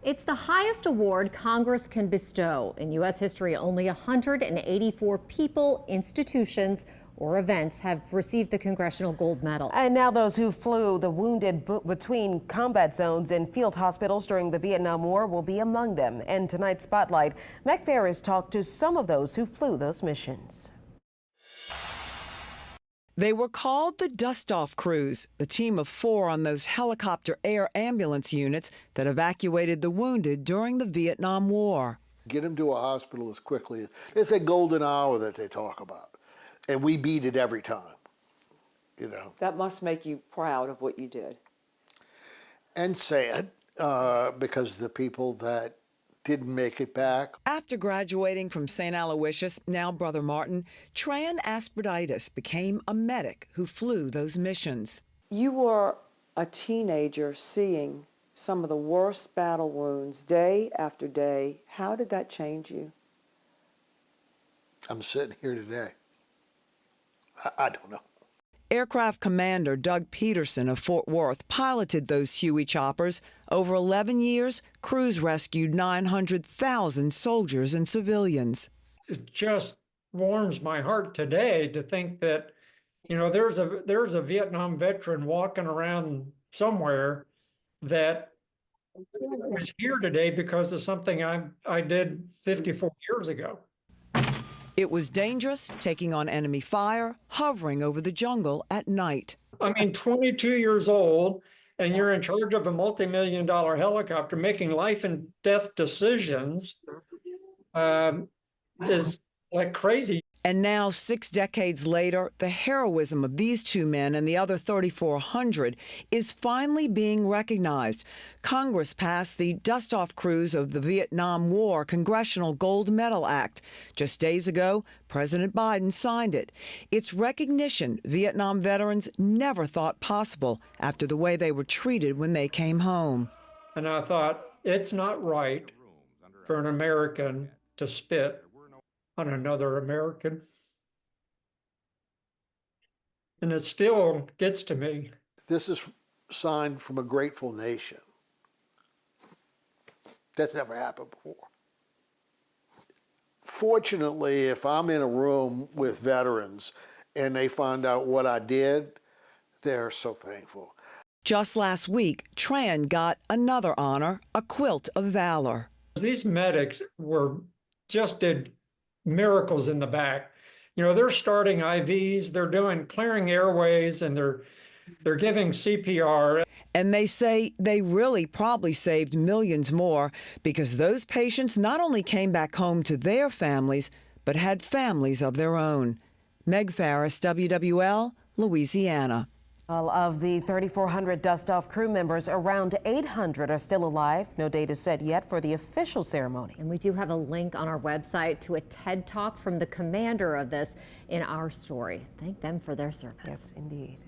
It's the highest award Congress can bestow. In U.S. history, only 184 people, institutions, or events have received the Congressional Gold Medal. And now those who flew the wounded between combat zones and field hospitals during the Vietnam War will be among them. And tonight's Spotlight, Meg Ferris talked to some of those who flew those missions. They were called the Dustoff crews, the team of 4 on those helicopter air ambulance units that evacuated the wounded during the Vietnam War. Get them to a hospital as quickly as, it's a golden hour that they talk about. And we beat it every time, you know. That must make you proud of what you did. And sad, because the people that didn't make it back. After graduating from St. Aloysius, now Brother Martin, Tran Asperiditis became a medic who flew those missions. You were a teenager seeing some of the worst battle wounds day after day. How did that change you? I'm sitting here today. I don't know. Aircraft Commander Doug Peterson of Fort Worth piloted those Huey choppers. Over 11 years, crews rescued 900,000 soldiers and civilians. It just warms my heart today to think that, you know, there's a Vietnam veteran walking around somewhere that was here today because of something I did 54 years ago. It was dangerous, taking on enemy fire, hovering over the jungle at night. I mean, 22 years old, and you're in charge of a multi-million-dollar helicopter making life and death decisions is like crazy. And now, 6 decades later, the heroism of these 2 men and the other 3,400 is finally being recognized. Congress passed the Dustoff crews of the Vietnam War Congressional Gold Medal Act. Just days ago, President Biden signed it. It's recognition Vietnam veterans never thought possible after the way they were treated when they came home. And I thought, it's not right for an American to spit on another American. And it still gets to me. This is signed from a grateful nation. That's never happened before. Fortunately, if I'm in a room with veterans and they find out what I did, they're so thankful. Just last week, Tran got another honor, a Quilt of Valor. These medics just did miracles in the back. You know, they're starting IVs, they're doing clearing airways, and they're giving CPR. And they say they really probably saved millions more because those patients not only came back home to their families, but had families of their own. Meg Ferris, WWL, Louisiana. All of the 3,400 Dustoff crew members, around 800 are still alive. No date is set yet for the official ceremony. And we do have a link on our website to a TED Talk from the commander of this in our story. Thank them for their service. Yes, indeed.